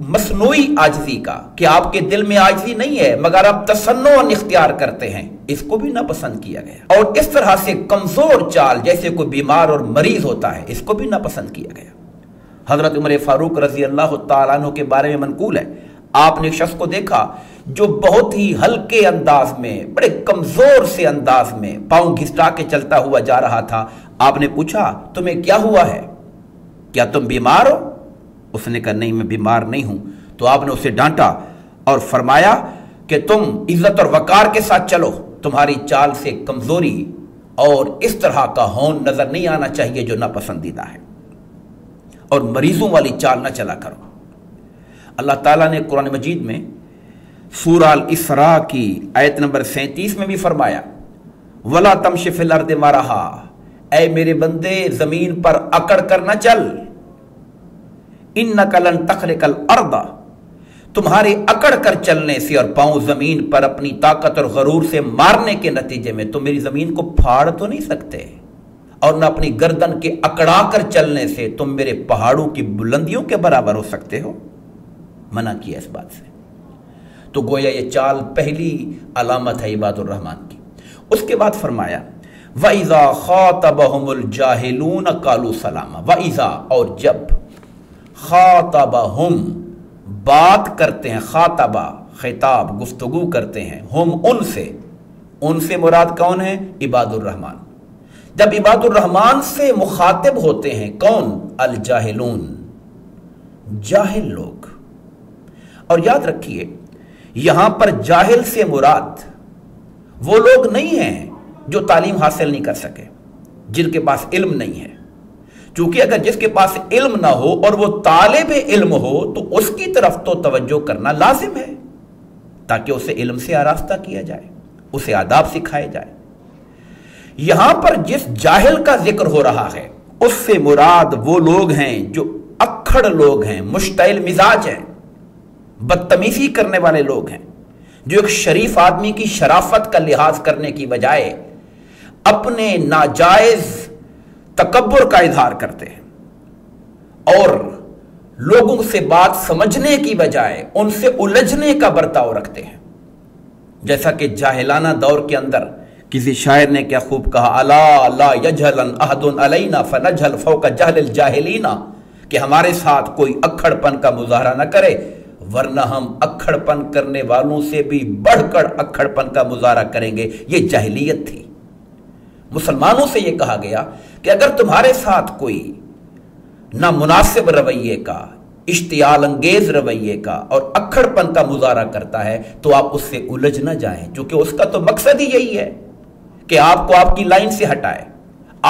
مصنوعی عاجزی کا کہ آپ کے دل میں عاجزی نہیں ہے مگر آپ تسنن اختیار کرتے ہیں، اس کو بھی ناپسند کیا گیا۔ اور اس طرح سے کمزور چال جیسے کوئی بیمار اور مریض ہوتا ہے، اس کو بھی ناپسند کیا گیا۔ حضرت عمر فاروق رضی اللہ تعالیٰ عنہ کے بارے میں منقول ہے، آپ نے ایک شخص کو دیکھا جو بہت ہی ہلکے انداز میں، بڑے کمزور سے انداز میں پاؤں گھسٹا کے چلتا ہوا جا رہا تھا۔ آپ نے پوچھا تمہیں کیا ہوا ہے، کیا تم بیمار ہو؟ اس نے کہا نہیں میں بیمار نہیں ہوں۔ تو آپ نے اسے ڈانٹا اور فرمایا کہ تم عزت اور وقار کے ساتھ چلو، تمہاری چال سے کمزوری اور اس طرح کا ہون نظر نہیں آنا چاہیے جو ناپسندیدہ ہے، اور مریضوں والی چال نہ چلا کرو۔ اللہ تعالیٰ نے قرآن مجید میں سورہ الاسراء کی آیت نمبر 37 میں بھی فرمایا وَلَا تَمْشِ فِي الْأَرْضِ مَرَحًا، اے میرے بندے زمین پر اکڑ کر نہ چل، اِنَّكَ لَن تَخْرِقَ الْأَرْضَ، تمہارے اکڑ کر چلنے سے اور پاؤں زمین پر اپنی طاقت اور غرور سے مارنے کے نتیجے میں تم میری زمین کو پھاڑ تو نہیں سکتے، اور نہ اپنی گردن کے اکڑا کر چلنے سے تم میرے پہاڑوں کی بلندیوں کے برابر ہو سکتے ہو۔ منع کیا اس بات سے۔ تو گویا یہ چال پہلی علامت ہے عباد الرحمن کی۔ اس کے بعد فرمایا وَإِذَا خَاطَبَهُمُ الْجَاهِلُونَ قَالُوا سَلَامًا، وَإِذَا، اور جب، خاطبہم، بات کرتے ہیں، خاطبہ خطاب گفتگو کرتے ہیں، ہم ان سے مراد کون ہے؟ عباد الرحمن۔ جب عباد الرحمن سے مخاطب ہوتے ہیں کون؟ الجاہلون، جاہل لوگ۔ اور یاد رکھیے یہاں پر جاہل سے مراد وہ لوگ نہیں ہیں جو تعلیم حاصل نہیں کر سکے، جن کے پاس علم نہیں ہے، چونکہ اگر جس کے پاس علم نہ ہو اور وہ طالب علم ہو تو اس کی طرف تو توجہ کرنا لازم ہے تاکہ اسے علم سے آراستہ کیا جائے، اسے آداب سکھائے جائے۔ یہاں پر جس جاہل کا ذکر ہو رہا ہے اس سے مراد وہ لوگ ہیں جو اکھڑ لوگ ہیں، مشتعل مزاج ہیں، بدتمیزی کرنے والے لوگ ہیں، جو ایک شریف آدمی کی شرافت کا لحاظ کرنے کی بجائے اپنے ناجائز تکبر کا اظہار کرتے ہیں اور لوگوں سے بات سمجھنے کی بجائے ان سے الجھنے کا برتاؤ رکھتے ہیں۔ جیسا کہ جاہلانہ دور کے اندر کسی شاعر نے کیا خوب کہا، الا لا یجہلن احد علینا فنجہل فوق جہل الجاہلین، کہ ہمارے ساتھ کوئی اکھڑ پن کا مظاہرہ نہ کرے ورنہ ہم اکھڑ پن کرنے والوں سے بھی بڑھ کر اکھڑ پن کا مظاہرہ کریں گے۔ یہ جاہلیت تھی۔ مسلمانوں سے یہ کہا گیا کہ اگر تمہارے ساتھ کوئی نامناسب رویے کا، اشتعال انگیز رویے کا اور اکھڑ پن کا مظاہرہ کرتا ہے تو آپ اس سے الجھ نہ جائیں، کیونکہ اس کا تو مقصد ہی یہی ہے کہ آپ کو آپ کی لائن سے ہٹائے،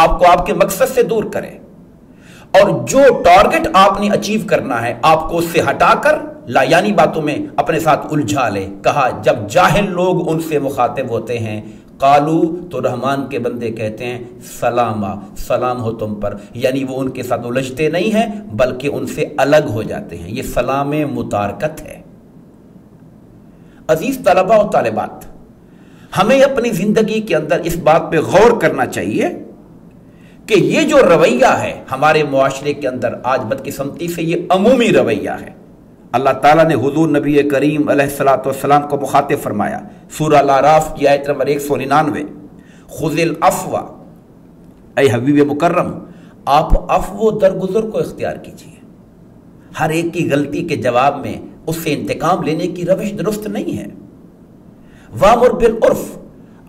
آپ کو آپ کے مقصد سے دور کرے، اور جو ٹارگٹ آپ نے اچیو کرنا ہے آپ کو اس سے ہٹا کر لایانی باتوں میں اپنے ساتھ الجھا لے۔ کہا جب جاہل لوگ ان سے مخاطب ہوتے ہیں قالو، تو رحمان کے بندے کہتے ہیں سلاما، سلام ہو تم پر، یعنی وہ ان کے ساتھ الجھتے نہیں ہیں بلکہ ان سے الگ ہو جاتے ہیں۔ یہ سلام متارکت ہے۔ عزیز طلبہ و طالبات، ہمیں اپنی زندگی کے اندر اس بات پہ غور کرنا چاہیے کہ یہ جو رویہ ہے ہمارے معاشرے کے اندر آج بدقسمتی سے یہ عمومی رویہ ہے۔ اللہ تعالیٰ نے حضور نبی کریم علیہ السلام کو مخاطب فرمایا، سورہ الاعراف کی آیت نمبر 199، خذ العفو، اے حبیب مکرم آپ عفو و درگزر کو اختیار کیجیے۔ ہر ایک کی غلطی کے جواب میں اس سے انتقام لینے کی روش درست نہیں ہے۔ وامر بالعرف،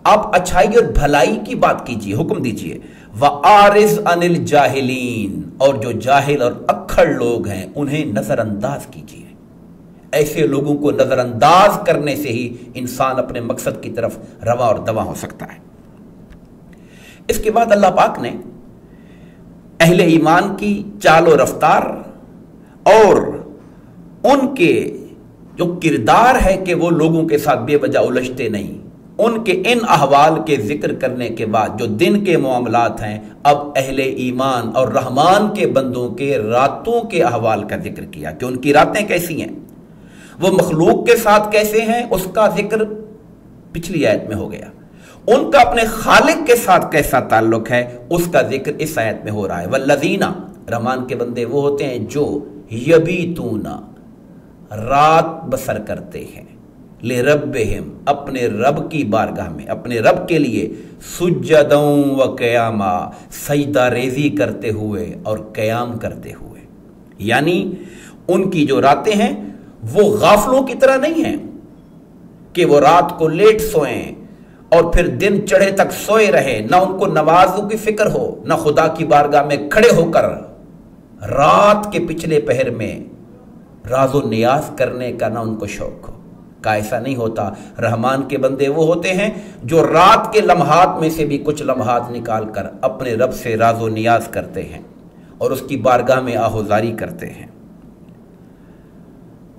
آپ اچھائی اور بھلائی کی بات کیجیے، حکم دیجیے۔ وَأَعْرِضْ عَنِ الْجَاهِلِينَ، اور جو جاہل اور اکھڑ لوگ ہیں انہیں نظر انداز کیجیے۔ ایسے لوگوں کو نظر انداز کرنے سے ہی انسان اپنے مقصد کی طرف رواں اور دواں ہو سکتا ہے۔ اس کے بعد اللہ پاک نے اہل ایمان کی چال و رفتار اور ان کے جو کردار ہے کہ وہ لوگوں کے ساتھ بے وجہ الجھتے نہیں، ان کے ان احوال کے ذکر کرنے کے بعد جو دن کے معاملات ہیں، اب اہل ایمان اور رحمان کے بندوں کے راتوں کے احوال کا ذکر کیا کہ ان کی راتیں کیسی ہیں، وہ مخلوق کے ساتھ کیسے ہیں، اس کا ذکر پچھلی آیت میں ہو گیا۔ ان کا اپنے خالق کے ساتھ کیسا تعلق ہے اس کا ذکر اس آیت میں ہو رہا ہے۔ والذین، رحمان کے بندے وہ ہوتے ہیں جو یبیتون، رات بسر کرتے ہیں، لے ربہم اپنے رب کی بارگاہ میں، اپنے رب کے لیے، سجدوں و قیاما سجدہ ریزی کرتے ہوئے اور قیام کرتے ہوئے۔ یعنی ان کی جو راتیں ہیں وہ غافلوں کی طرح نہیں ہیں کہ وہ رات کو لیٹ سوئیں اور پھر دن چڑھے تک سوئے رہے، نہ ان کو نمازوں کی فکر ہو، نہ خدا کی بارگاہ میں کھڑے ہو کر رات کے پچھلے پہر میں راز و نیاز کرنے کا نہ ان کو شوق ہو۔ کا ایسا نہیں ہوتا۔ رحمان کے بندے وہ ہوتے ہیں جو رات کے لمحات میں سے بھی کچھ لمحات نکال کر اپنے رب سے راز و نیاز کرتے ہیں اور اس کی بارگاہ میں آہوزاری کرتے ہیں۔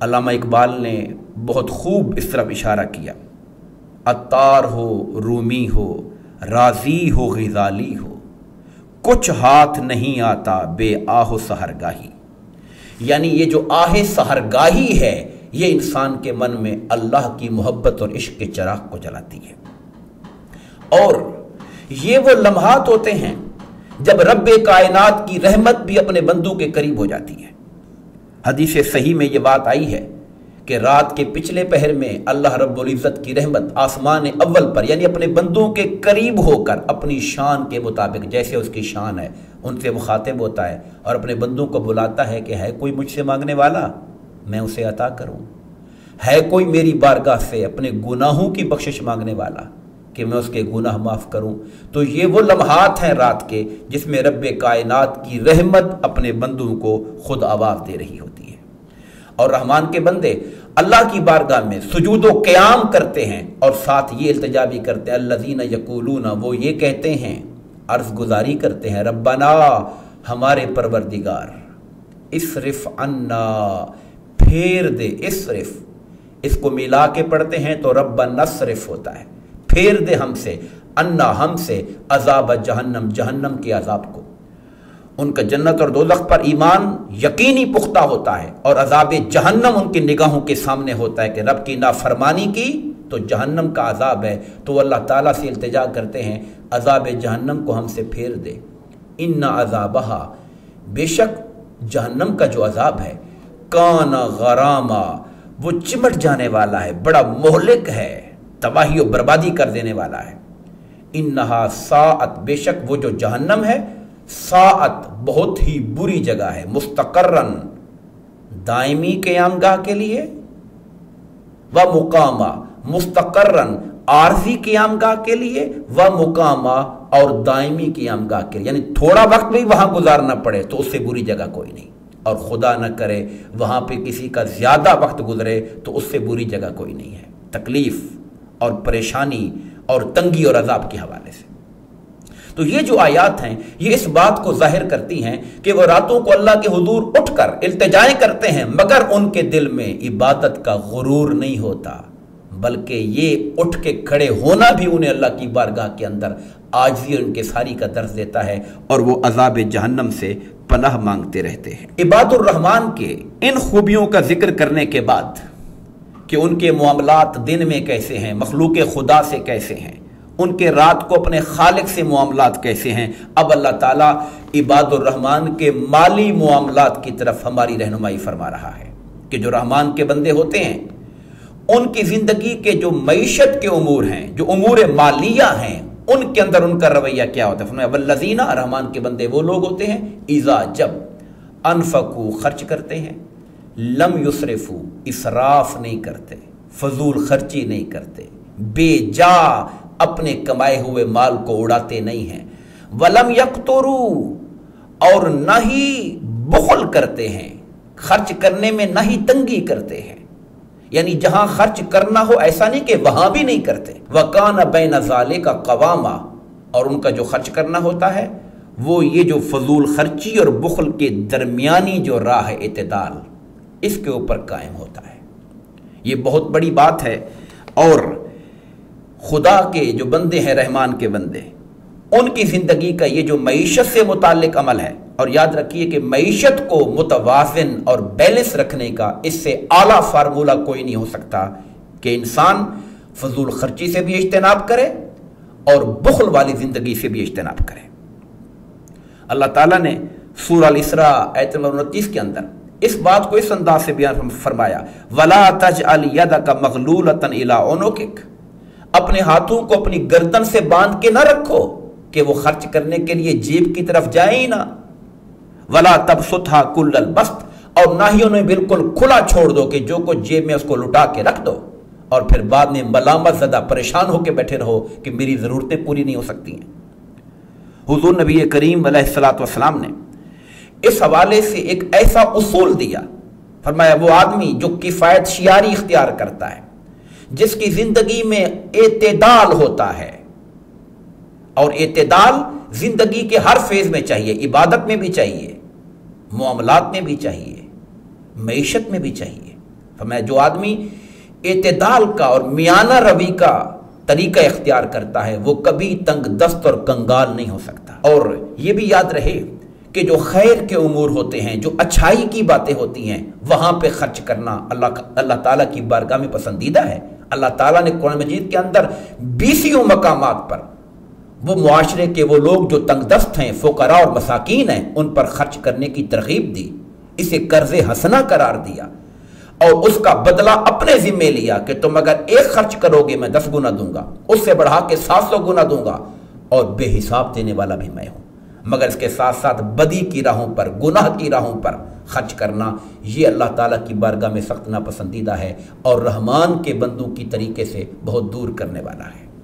علامہ اقبال نے بہت خوب اس طرف اشارہ کیا، عطار ہو، رومی ہو، رازی ہو، غزالی ہو، کچھ ہاتھ نہیں آتا بے آہ و سحرگاہی۔ یعنی یہ جو آہ سحرگاہی ہے یہ انسان کے من میں اللہ کی محبت اور عشق کے چراغ کو جلاتی ہے، اور یہ وہ لمحات ہوتے ہیں جب رب کائنات کی رحمت بھی اپنے بندوں کے قریب ہو جاتی ہے۔ حدیث صحیح میں یہ بات آئی ہے کہ رات کے پچھلے پہر میں اللہ رب العزت کی رحمت آسمان اول پر یعنی اپنے بندوں کے قریب ہو کر اپنی شان کے مطابق، جیسے اس کی شان ہے، ان سے مخاطب ہوتا ہے اور اپنے بندوں کو بلاتا ہے کہ ہے کوئی مجھ سے مانگنے والا، میں اسے عطا کروں، ہے کوئی میری بارگاہ سے اپنے گناہوں کی بخشش مانگنے والا کہ میں اس کے گناہ معاف کروں۔ تو یہ وہ لمحات ہیں رات کے جس میں رب کائنات کی رحمت اپنے بندوں کو خود آواز دے رہی ہوتی ہے، اور رحمان کے بندے اللہ کی بارگاہ میں سجود و قیام کرتے ہیں اور ساتھ یہ التجا بھی کرتے ہیں، الذین یقولون، وہ یہ کہتے ہیں، عرض گزاری کرتے ہیں، ربنا، ہمارے پروردگار، اسرف عنا، پھیر دے، اسرف، اس کو ملا کے پڑھتے ہیں تو ربنا نصرف ہوتا ہے، پھیر دے ہم سے، عنا، ہم سے، عذاب جہنم، جہنم کے عذاب کو۔ ان کا جنت اور دوزخ پر ایمان یقینی پختہ ہوتا ہے اور عذاب جہنم ان کی نگاہوں کے سامنے ہوتا ہے کہ رب کی نافرمانی کی تو جہنم کا عذاب ہے، تو وہ اللہ تعالیٰ سے التجا کرتے ہیں عذاب جہنم کو ہم سے پھیر دے۔ ان عذابہا، بے شک جہنم کا جو عذاب ہے، کان غراما، وہ چمٹ جانے والا ہے، بڑا مہلک ہے، تباہی و بربادی کر دینے والا ہے۔ انہا ساعت، بے شک وہ جو جہنم ہے، ساعت بہت ہی بری جگہ ہے، مستقرن، دائمی قیام گاہ کے لیے، و مقامہ، مستقرن، عارضی قیام گاہ کے لیے، و مقامہ، اور دائمی قیام گاہ کے لیے، یعنی تھوڑا وقت بھی وہاں گزارنا پڑے تو اس سے بری جگہ کوئی نہیں، اور خدا نہ کرے وہاں پہ کسی کا زیادہ وقت گزرے تو اس سے بری جگہ کوئی نہیں ہے، تکلیف اور پریشانی اور تنگی اور عذاب کے حوالے سے۔ تو یہ جو آیات ہیں یہ اس بات کو ظاہر کرتی ہیں کہ وہ راتوں کو اللہ کے حضور اٹھ کر التجائیں کرتے ہیں، مگر ان کے دل میں عبادت کا غرور نہیں ہوتا، بلکہ یہ اٹھ کے کھڑے ہونا بھی انہیں اللہ کی بارگاہ کے اندر عاجزی اور انکساری کا درس دیتا ہے، اور وہ عذاب جہنم سے پناہ مانگتے رہتے ہیں۔ عباد الرحمن کے ان خوبیوں کا ذکر کرنے کے بعد کہ ان کے معاملات دن میں کیسے ہیں، مخلوق خدا سے کیسے ہیں، ان کے رات کو اپنے خالق سے معاملات کیسے ہیں، اب اللہ تعالیٰ عباد الرحمن کے مالی معاملات کی طرف ہماری رہنمائی فرما رہا ہے کہ جو رحمان کے بندے ہوتے ہیں ان کی زندگی کے جو معیشت کے امور ہیں، جو امور مالیہ ہیں، ان کے اندر ان کا رویہ کیا ہوتا ہے۔ فرمایا والذین، رحمان کے بندے وہ لوگ ہوتے ہیں، اذا، جب، انفقوا، خرچ کرتے ہیں، لم یسرفوا، اسراف نہیں کرتے، فضول خرچی نہیں کرتے، بے جا اپنے کمائے ہوئے مال کو اڑاتے نہیں ہیں، ولم یقتروا، اور نہ ہی بخل کرتے ہیں، خرچ کرنے میں نہ ہی تنگی کرتے ہیں، یعنی جہاں خرچ کرنا ہو ایسا نہیں کہ وہاں بھی نہیں کرتے، وَكَانَ بَيْنَ ذَلِكَ قَوَامًا، اور ان کا جو خرچ کرنا ہوتا ہے وہ یہ جو فضول خرچی اور بخل کے درمیانی جو راہ اعتدال، اس کے اوپر قائم ہوتا ہے۔ یہ بہت بڑی بات ہے، اور خدا کے جو بندے ہیں، رحمان کے بندے، ان کی زندگی کا یہ جو معیشت سے متعلق عمل ہے، اور یاد رکھیے کہ معیشت کو متوازن اور بیلنس رکھنے کا اس سے اعلیٰ فارمولہ کوئی نہیں ہو سکتا کہ انسان فضول خرچی سے بھی اجتناب کرے اور بخل والی زندگی سے بھی اجتناب کرے۔ اللہ تعالیٰ نے سورہ الاسراء آیت نمبر 29 کے اندر اس بات کو اس انداز سے بیان فرمایا، وَلَا تَجْعَلْ يَدَكَ مَغْلُولَةً إِلَىٰ عُنُقِكَ، اپنے ہاتھوں کو اپنی گردن سے باندھ کے نہ رکھو کہ وہ خرچ کرنے کے لیے جیب کی طرف جائے ہی نہ، وَلَا تَبْسُطْهَا كُلَّ الْبَسْطِ، اور نہ ہی انہیں بالکل کھلا چھوڑ دو کہ جو کچھ جیب میں اس کو لٹا کے رکھ دو اور پھر بعد میں ملامت زدہ پریشان ہو کے بیٹھے رہو کہ میری ضرورتیں پوری نہیں ہو سکتی ہیں۔ حضور نبی کریم علیہ الصلوۃ والسلام نے اس حوالے سے ایک ایسا اصول دیا، فرمایا وہ آدمی جو کفایت شیاری اختیار کرتا ہے، جس کی زندگی میں اعتدال ہوتا ہے، اور اعتدال زندگی کے ہر فیز میں چاہیے، عبادت میں بھی چاہیے، معاملات میں بھی چاہیے، معیشت میں بھی چاہیے۔ فرمایا جو آدمی اعتدال کا اور میانہ روی کا طریقہ اختیار کرتا ہے وہ کبھی تنگ دست اور کنگال نہیں ہو سکتا۔ اور یہ بھی یاد رہے کہ جو خیر کے امور ہوتے ہیں، جو اچھائی کی باتیں ہوتی ہیں، وہاں پہ خرچ کرنا اللہ تعالیٰ کی بارگاہ میں پسندیدہ ہے۔ اللہ تعالیٰ نے قرآن مجید کے اندر 20 مقامات پر وہ معاشرے کے وہ لوگ جو تنگ دست ہیں، فقراء اور مساکین ہیں، ان پر خرچ کرنے کی ترغیب دی، اسے قرض حسنہ قرار دیا اور اس کا بدلہ اپنے ذمے لیا کہ تم اگر ایک خرچ کرو گے میں 10 گنا دوں گا، اس سے بڑھا کے 700 گنا دوں گا، اور بے حساب دینے والا بھی میں ہوں۔ مگر اس کے ساتھ ساتھ بدی کی راہوں پر، گناہ کی راہوں پر خرچ کرنا، یہ اللہ تعالیٰ کی بارگاہ میں سخت ناپسندیدہ ہے اور رحمان کے بندوں کی طریقے سے بہت دور کرنے والا ہے۔